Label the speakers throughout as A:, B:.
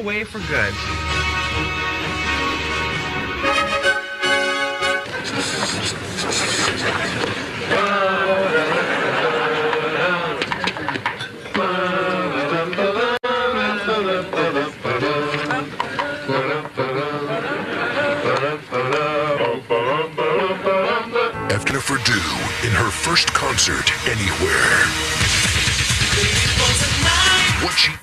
A: away for good.
B: Jennifer Dew in her first concert anywhere. What she...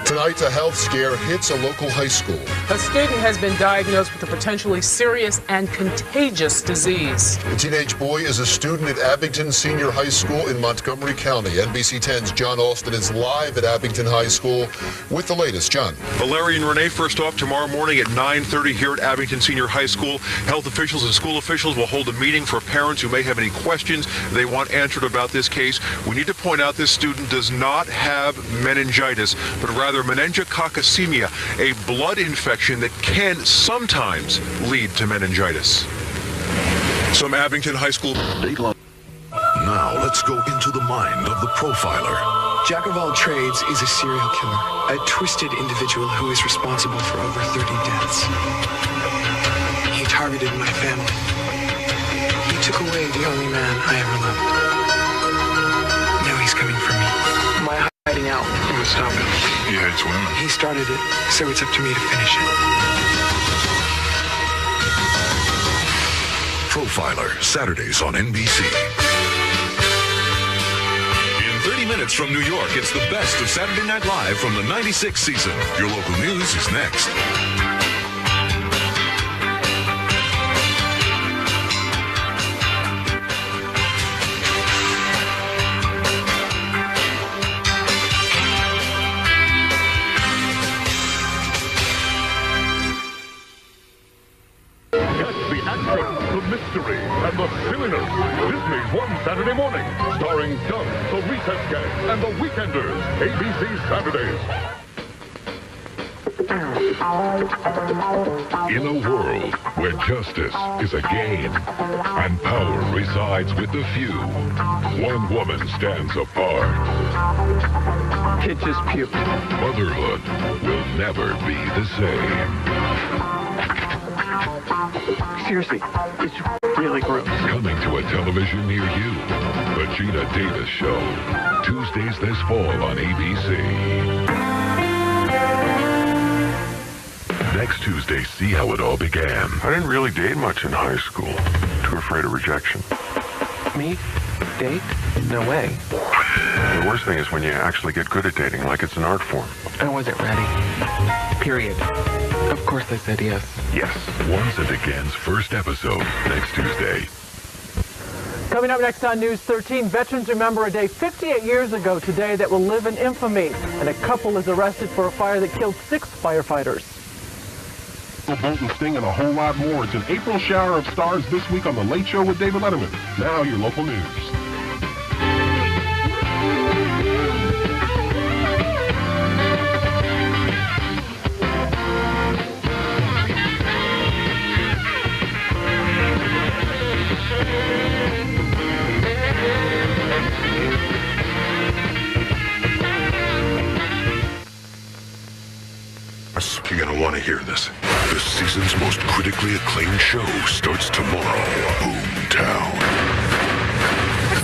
C: Tonight, a health scare hits a local high school.
D: A student has been diagnosed with a potentially serious and contagious disease.
C: The teenage boy is a student at Abington Senior High School in Montgomery County. NBC 10's John Austin is live at Abington High School with the latest. John.
E: Larry and Renee, first off, tomorrow morning at 9:30 here at Abington Senior High School, health officials and school officials will hold a meeting for parents who may have any questions they want answered about this case. We need to point out this student does not have meningitis, but rather meningococcosemia, a blood infection that can sometimes lead to meningitis. Some Abington High School...
B: Now let's go into the mind of the profiler.
F: Jack of all trades is a serial killer, a twisted individual who is responsible for over 30 deaths. He targeted my family. He took away the only man I ever loved. Now he's coming for me. My hiding out. I'm gonna stop him.
B: He hates women.
F: He started it, so it's up to me to finish it.
B: Profiler, Saturdays on NBC.
G: In 30 minutes from New York, it's the best of Saturday Night Live from the 96th season. Your local news is next.
H: Mystery and the Silliness. Disney's One Saturday Morning, starring Doug, the Recess Gang, and the Weekenders. ABC Saturdays.
I: In a world where justice is a game and power resides with the few, one woman stands apart.
F: Kid just puked.
I: Motherhood will never be the same.
F: Seriously, it's really gross.
I: Coming to a television near you, The Gina Davis Show. Tuesdays this fall on ABC. Next Tuesday, see how it all began.
H: I didn't really date much in high school. Too afraid of rejection.
F: Me? Date? No way.
H: The worst thing is when you actually get good at dating, like it's an art form.
F: I wasn't ready. Period. Of course I said yes.
H: Yes.
I: Once and Again's first episode, next Tuesday.
D: Coming up next on News 13, veterans remember a day 58 years ago today that will live in infamy, and a couple is arrested for a fire that killed 6 firefighters.
J: Bolt and Sting and a whole lot more. It's an April shower of stars this week on The Late Show with David Letterman. Now your local news.
B: You're gonna want to hear this. The season's most critically acclaimed show starts tomorrow. Boomtown.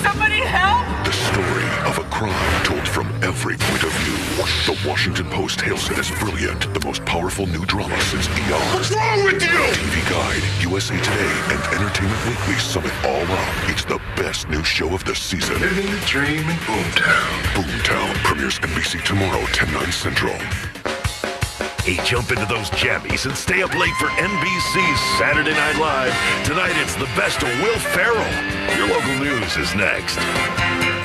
D: Somebody help!
B: The story of a crime told from every point of view. The Washington Post hails it as brilliant, the most powerful new drama since ER.
G: What's wrong with you?
B: TV Guide, USA Today, and Entertainment Weekly sum it all up. It's the best new show of the season.
G: Living the dream in Boomtown.
B: Boomtown premieres NBC tomorrow, 10/9 Central.
G: Hey, jump into those jammies and stay up late for NBC's Saturday Night Live. Tonight, it's the best of Will Ferrell. Your local news is next.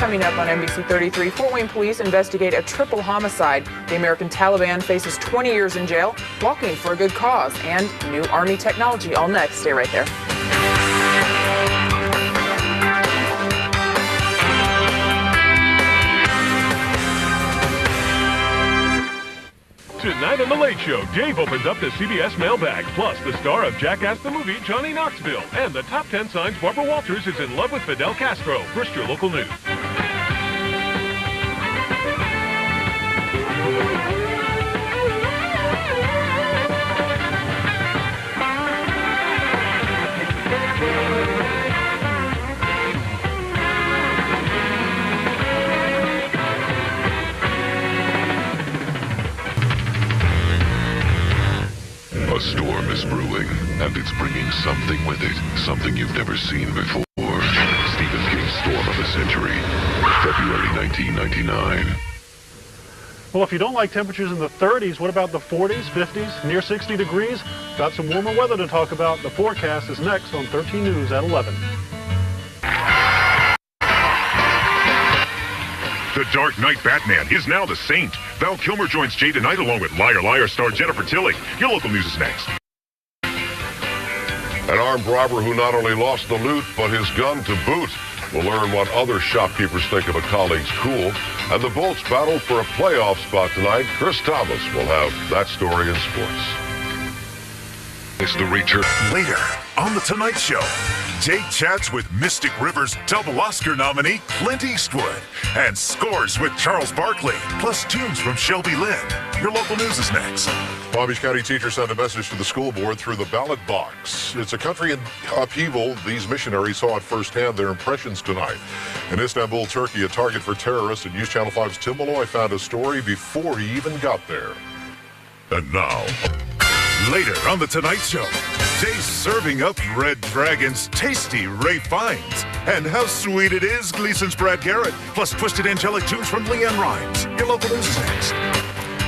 D: Coming up on NBC 33, Fort Wayne police investigate a triple homicide. The American Taliban faces 20 years in jail, walking for a good cause, and new Army technology. All next. Stay right there.
H: Tonight on The Late Show, Dave opens up the CBS mailbag. Plus, the star of Jackass the movie, Johnny Knoxville. And the top 10 signs Barbara Walters is in love with Fidel Castro. First, your local news.
I: A storm is brewing, and it's bringing something with it, something you've never seen before. Stephen King's Storm of the Century, February 1999.
A: Well, if you don't like temperatures in the 30s, what about the 40s, 50s, near 60 degrees? Got some warmer weather to talk about. The forecast is next on 13 News at 11.
K: The Dark Knight Batman is now the Saint. Val Kilmer joins Jay tonight along with Liar Liar star Jennifer Tilly. Your local news is next.
C: An armed robber who not only lost the loot, but his gun to boot. We'll learn what other shopkeepers think of a colleague's cool. And the Bolts battle for a playoff spot tonight. Chris Thomas will have that story in sports.
K: It's the return. Later on The Tonight Show, Jay chats with Mystic River's double Oscar nominee Clint Eastwood and scores with Charles Barkley, plus tunes from Shelby Lynn. Your local news is next.
C: Palm Beach County teachers sent a message to the school board through the ballot box. It's a country in upheaval. These missionaries saw at firsthand their impressions tonight. In Istanbul, Turkey, a target for terrorists, and News Channel 5's Tim Malloy found a story before he even got there.
K: And now, later on The Tonight Show, Jay's serving up Red Dragon's tasty Ray Fiennes. And how sweet it is, Gleason's Brad Garrett, plus twisted angelic tunes from Leanne Rhymes. Your local news is next.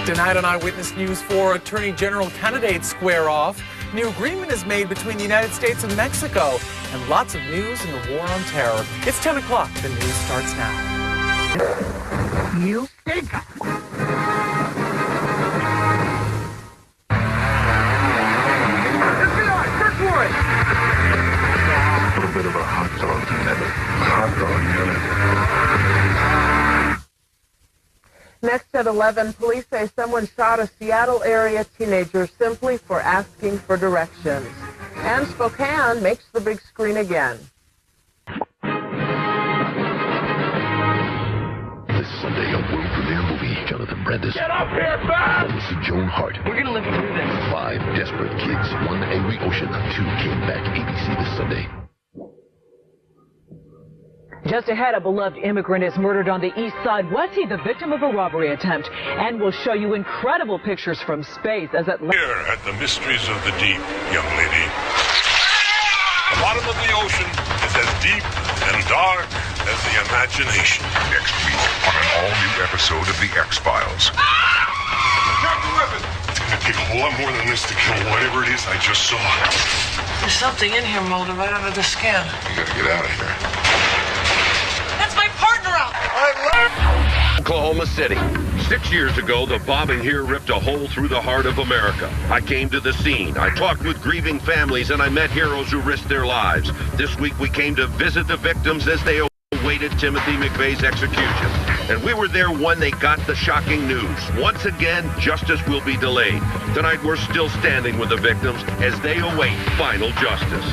L: Tonight on Eyewitness News, 4 Attorney General candidates square off. New agreement is made between the United States and Mexico. And lots of news in the war on terror. It's 10 o'clock. The news starts now.
M: You think?
I: A little bit of a hot dog minute. Hot dog minute.
N: Next at 11, police say someone shot a Seattle area teenager simply for asking for directions. And Spokane makes the big screen again.
B: This Sunday, a world premiere movie. Jonathan Brandis.
M: Get up here, fast!
B: Melissa Joan Hart.
M: We're gonna live through this.
B: 5 desperate kids, 1 angry ocean. 2 came back. ABC this Sunday.
O: Just ahead, a beloved immigrant is murdered on the east side. Was he the victim of a robbery attempt? And we'll show you incredible pictures from space as it...
P: Here at the Mysteries of the Deep, young lady. The bottom of the ocean is as deep and dark as the imagination.
K: Next week on an all-new episode of The X-Files.
P: Drop the weapon! It's gonna take a whole lot more than this to kill whatever it is I just saw.
Q: There's something in here, Mulder, right under the skin.
P: You gotta get out of here.
Q: That's my partner out!
G: Oklahoma City. 6 years ago, the bombing here ripped a hole through the heart of America. I came to the scene. I talked with grieving families, and I met heroes who risked their lives. This week, we came to visit the victims as they awaited Timothy McVeigh's execution. And we were there when they got the shocking news. Once again, justice will be delayed. Tonight, we're still standing with the victims as they await final justice.